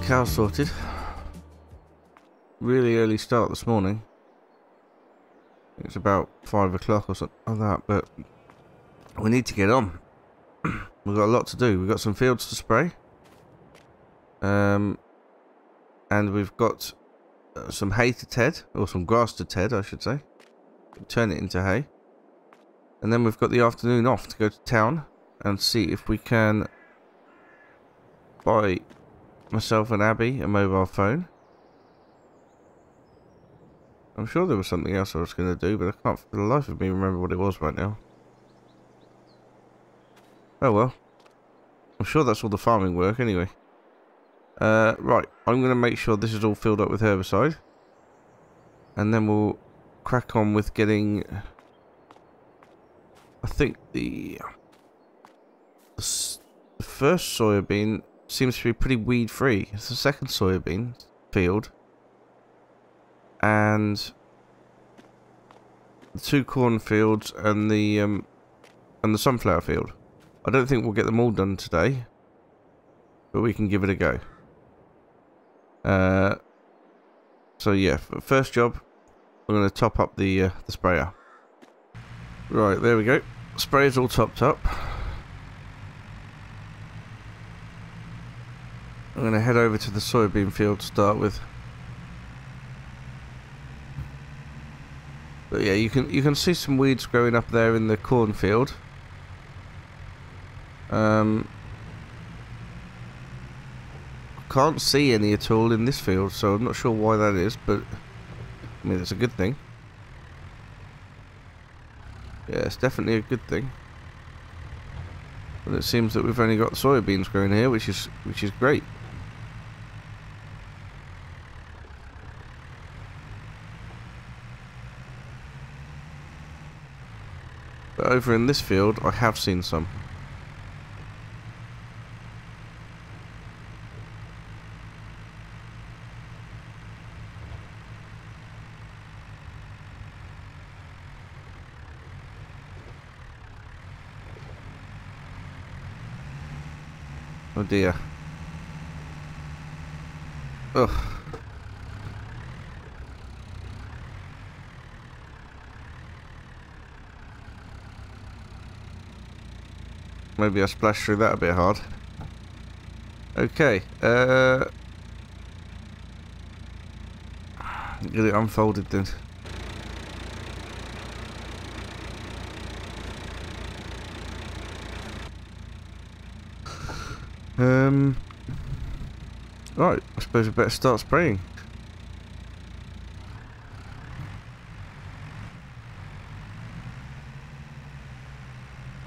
cows sorted. Really early start this morning. It's about 5 o'clock or something like that, but we need to get on. We've got a lot to do. We've got some fields to spray. And we've got some hay to ted, or some grass to ted, I should say. Turn it into hay. And then we've got the afternoon off to go to town and see if we can buy myself and Abby a mobile phone. I'm sure there was something else I was going to do, but I can't for the life of me remember what it was right now. Oh well. I'm sure that's all the farming work anyway. Right, I'm going to make sure this is all filled up with herbicide. And then we'll crack on with getting... I think the first soybean seems to be pretty weed free. It's the second soybean field. And the 2 corn fields and the sunflower field. I don't think we'll get them all done today, but we can give it a go. So yeah, first job, I'm going to top up the sprayer. Right, there we go. Sprayer's all topped up. I'm going to head over to the soybean field to start with. But yeah, you can see some weeds growing up there in the cornfield. Can't see any at all in this field, so I'm not sure why that is, but I mean it's a good thing. Yeah, it's definitely a good thing. But it seems that we've only got soybeans growing here, which is great. But over in this field, I have seen some. Oh dear. Ugh. Maybe I splashed through that a bit hard. Okay. Get it unfolded then. Right, I suppose we better start spraying.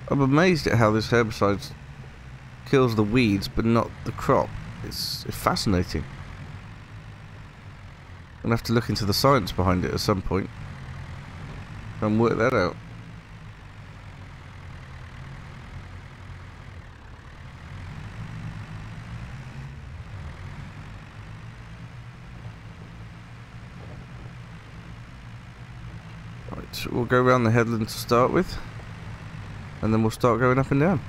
I'm amazed at how this herbicide kills the weeds but not the crop. It's fascinating. I'm gonna have to look into the science behind it at some point and work that out. Right, we'll go around the headland to start with. And then we'll start going up and down.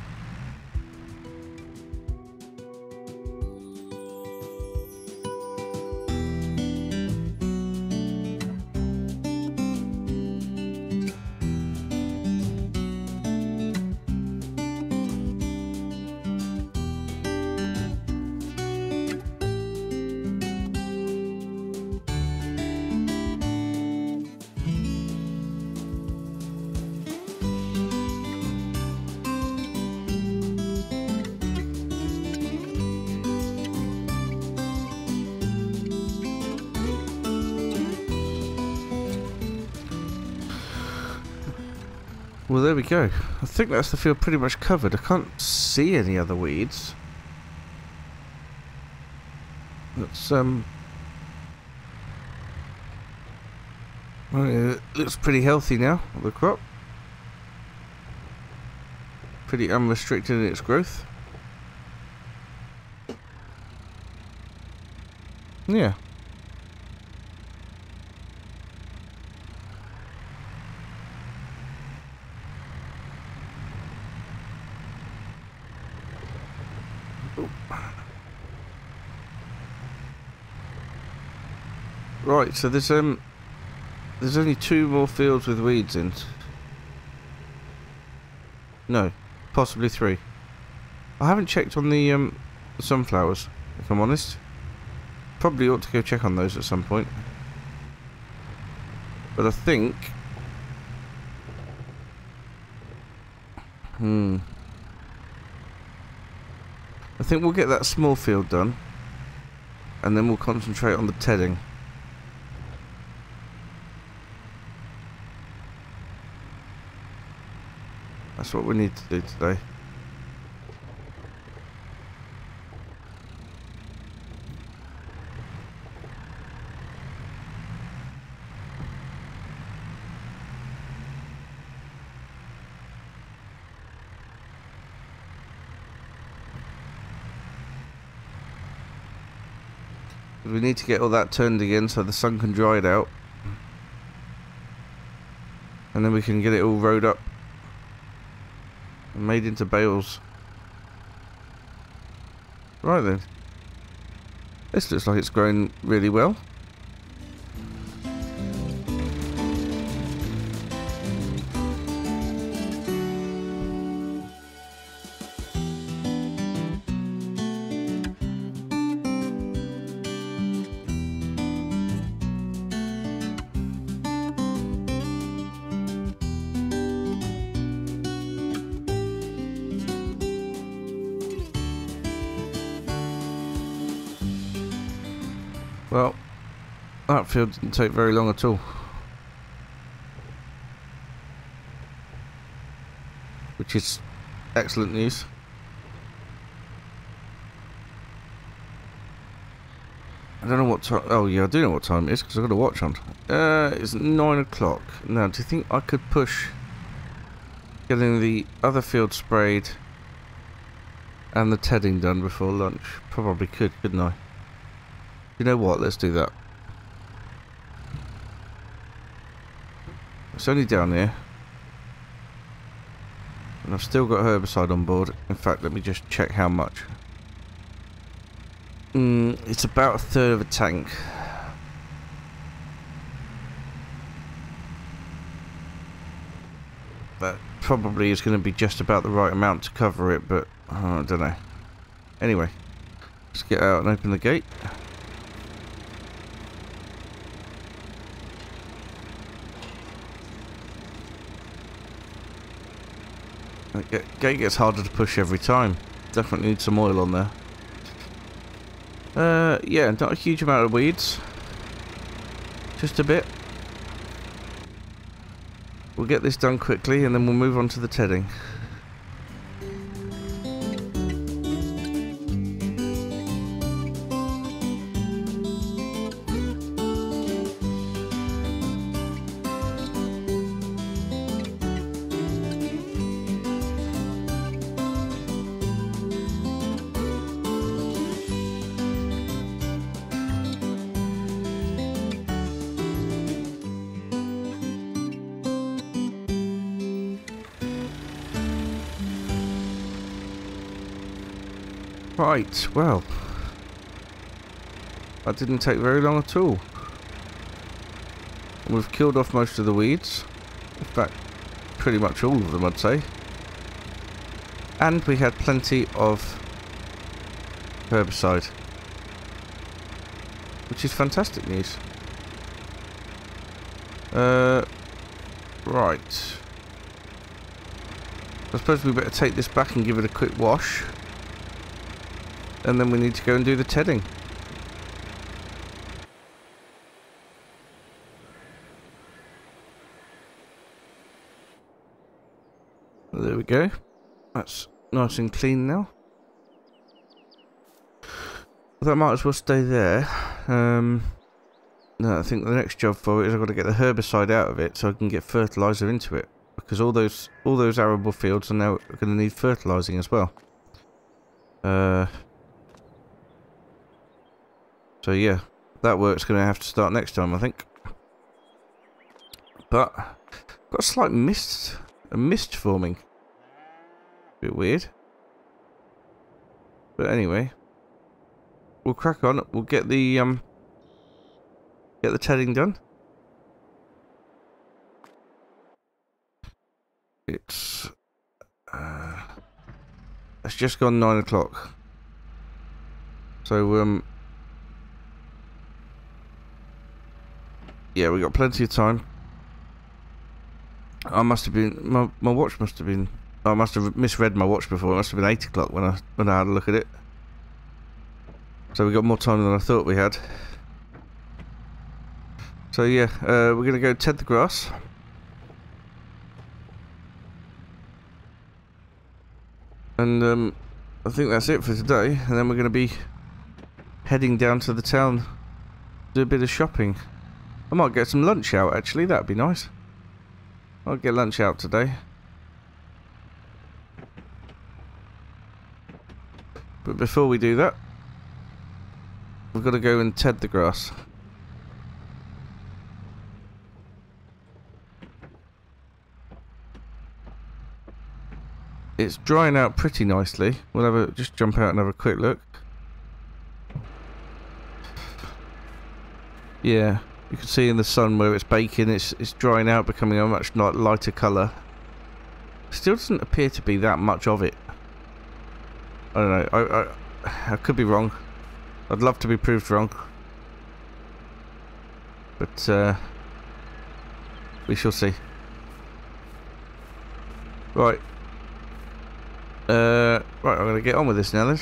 Well, there we go. I think that's the field pretty much covered. I can't see any other weeds. That's well, it looks pretty healthy now, the crop. Pretty unrestricted in its growth. Yeah. Right, so there's only 2 more fields with weeds in. No, possibly 3. I haven't checked on the sunflowers, if I'm honest. Probably ought to go check on those at some point. But I think... I think we'll get that small field done. And then we'll concentrate on the tedding. That's what we need to do today. We need to get all that turned again so the sun can dry it out. And then we can get it all rowed up and made into bales. Right then. This looks like it's growing really well. Well, that field didn't take very long at all. Which is excellent news. I don't know what time. Oh yeah, I do know what time it is because I've got a watch on. It's 9 o'clock. Now, do you think I could push getting the other field sprayed and the tedding done before lunch? Probably could, couldn't I? You know what? Let's do that. It's only down here. And I've still got herbicide on board. In fact, let me just check how much. It's about 1/3 of a tank. That probably is going to be just about the right amount to cover it, but I don't know. Anyway, let's get out and open the gate. The gate gets harder to push every time. Definitely need some oil on there. Yeah, not a huge amount of weeds. Just a bit. We'll get this done quickly and then we'll move on to the tedding. Right, well, that didn't take very long at all. We've killed off most of the weeds. In fact, pretty much all of them, I'd say. And we had plenty of herbicide, which is fantastic news. Right. I suppose we better take this back and give it a quick wash. And then we need to go and do the tedding. There we go. That's nice and clean now. That might as well stay there. No, I think the next job for it is I've got to get the herbicide out of it so I can get fertilizer into it. Because all those arable fields are now going to need fertilizing as well. So yeah, that work's going to have to start next time, I think. But got a slight mist forming. Bit weird. But anyway, we'll crack on. We'll get the get the tedding done. It's just gone 9 o'clock. So yeah, we got plenty of time. I must have been my watch must have been. I must have misread my watch before. It must have been 8 o'clock when I had a look at it. So we got more time than I thought we had. So yeah, we're gonna go ted the grass. And I think that's it for today. And then we're gonna be heading down to the town, do a bit of shopping. I might get some lunch out actually. That'd be nice. I'll get lunch out today. But before we do that, we've got to go and ted the grass. It's drying out pretty nicely. We'll just jump out and have a quick look. Yeah, you can see in the sun where it's baking, it's drying out, becoming a much lighter colour. Still doesn't appear to be that much of it. I don't know. I could be wrong. I'd love to be proved wrong. But we shall see. Right. Right, I'm going to get on with this now then.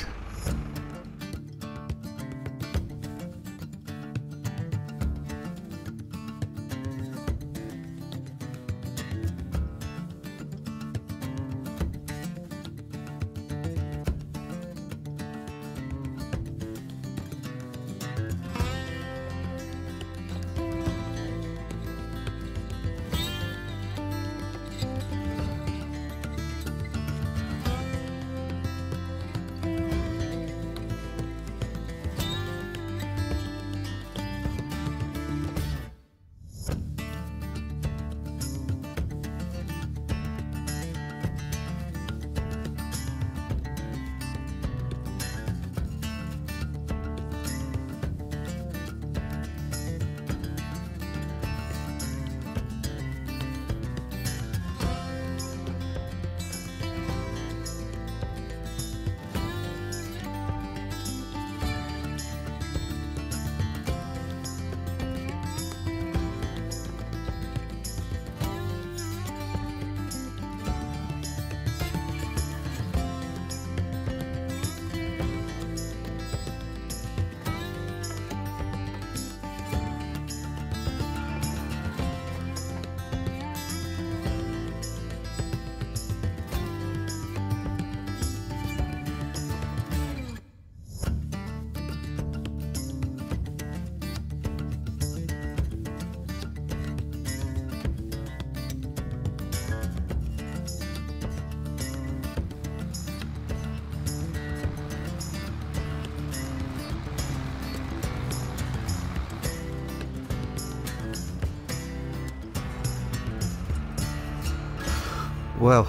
Well,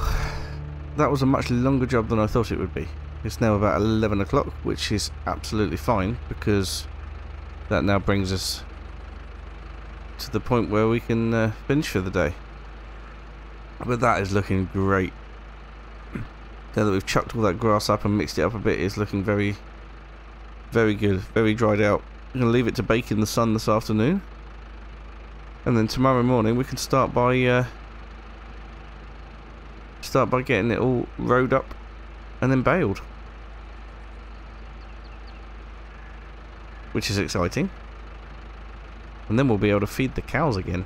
that was a much longer job than I thought it would be. It's now about 11 o'clock, which is absolutely fine, because that now brings us to the point where we can finish for the day. But that is looking great. Now that we've chucked all that grass up and mixed it up a bit, it's looking very, very good, very dried out. I'm going to leave it to bake in the sun this afternoon. And then tomorrow morning we can start by getting it all rowed up and then baled, which is exciting. And then we'll be able to feed the cows again.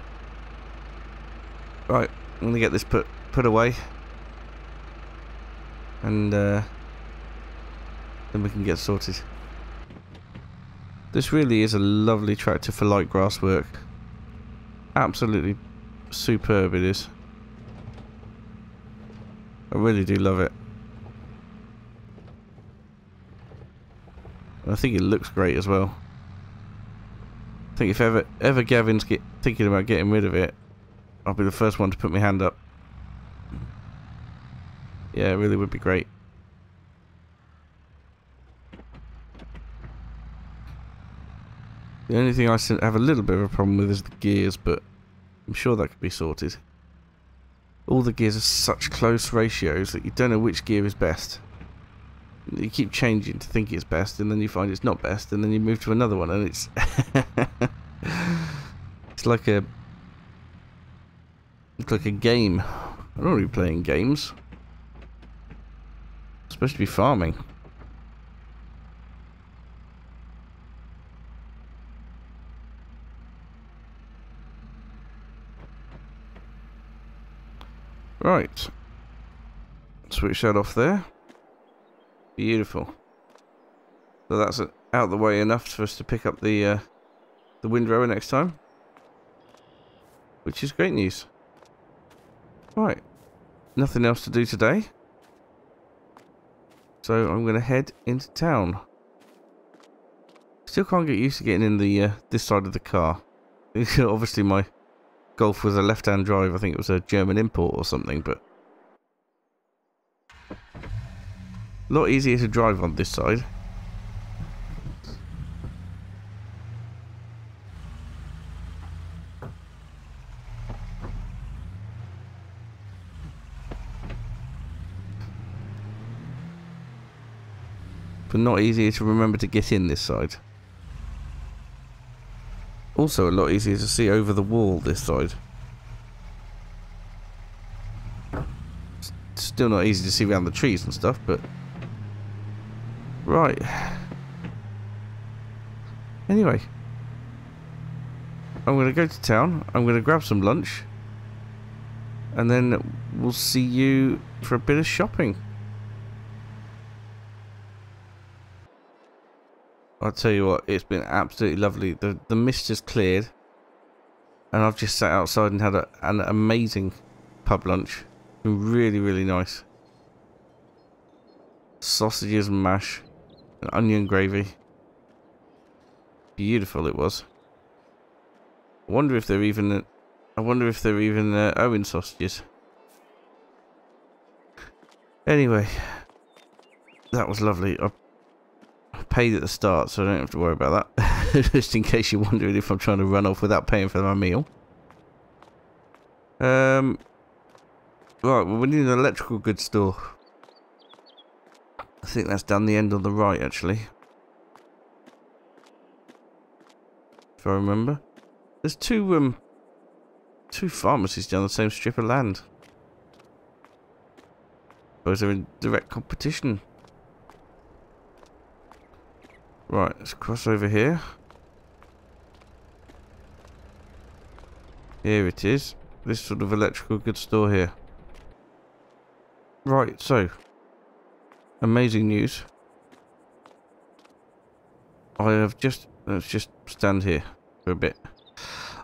Right, I'm gonna get this put away, and then we can get sorted. This really is a lovely tractor for light grass work. Absolutely superb it is. I really do love it. And I think it looks great as well. I think if ever Gavin's thinking about getting rid of it, I'll be the first one to put my hand up. Yeah, it really would be great. The only thing I have a little bit of a problem with is the gears, but I'm sure that could be sorted. All the gears are such close ratios that you don't know which gear is best. You keep changing to think it's best, and then you find it's not best, and then you move to another one, and it's it's like a game. I'm not really playing games. I'm supposed to be farming. Right. Switch that off there. Beautiful. So that's out of the way enough for us to pick up the windrower next time, which is great news. Right. Nothing else to do today. So I'm going to head into town. Still can't get used to getting in the this side of the car. Obviously my Golf was a left-hand drive. I think it was a German import or something, but a lot easier to drive on this side. But not easier to remember to get in this side. Also a lot easier to see over the wall this side. Still not easy to see around the trees and stuff, but right. Anyway, I'm going to go to town. I'm going to grab some lunch, and then we'll see you for a bit of shopping. I'll tell you what, it's been absolutely lovely. The mist has cleared, and I've just sat outside and had an amazing pub lunch. It's been really, really nice. Sausages and mash, and onion gravy. Beautiful it was. I wonder if they're even Owen sausages. Anyway, that was lovely. I paid at the start, so I don't have to worry about that. Just in case you're wondering if I'm trying to run off without paying for my meal. Right, well, we need an electrical goods store. I think that's down the end on the right, actually. If I remember. There's two pharmacies down the same strip of land. Suppose they're in direct competition. Right, let's cross over here. Here it is. This sort of electrical goods store here. Right, so amazing news. I have just, let's just stand here for a bit.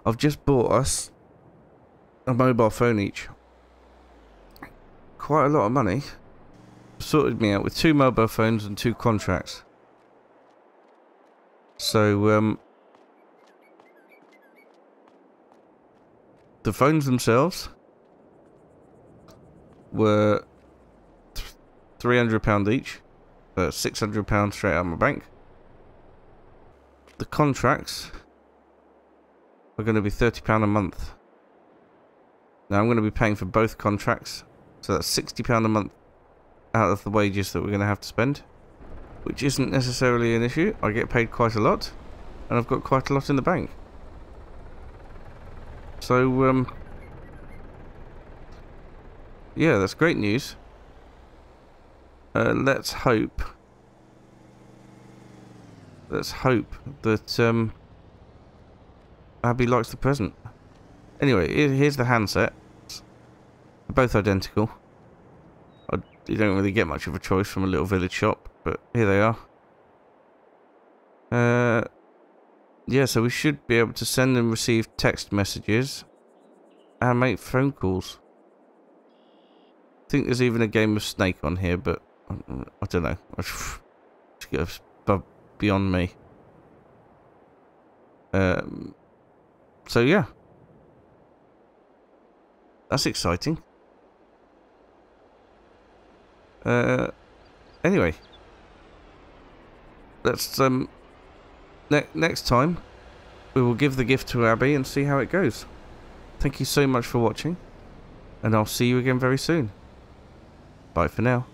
I've just bought us a mobile phone each. Quite a lot of money. Sorted me out with 2 mobile phones and 2 contracts. So, the phones themselves were £300 each, £600 straight out of my bank. The contracts are going to be £30 a month. Now I'm going to be paying for both contracts, so that's £60 a month out of the wages that we're going to have to spend. Which isn't necessarily an issue. I get paid quite a lot, and I've got quite a lot in the bank. So, yeah, that's great news. Let's hope that Abby likes the present. Anyway, here's the handset. They're both identical. You don't really get much of a choice from a little village shop, but here they are. Yeah, so we should be able to send and receive text messages and make phone calls. I think there's even a game of Snake on here, but I don't know. It's beyond me. So yeah, that's exciting. Anyway, let's next time we will give the gift to Abby and see how it goes. Thank you so much for watching, and I'll see you again very soon. Bye for now.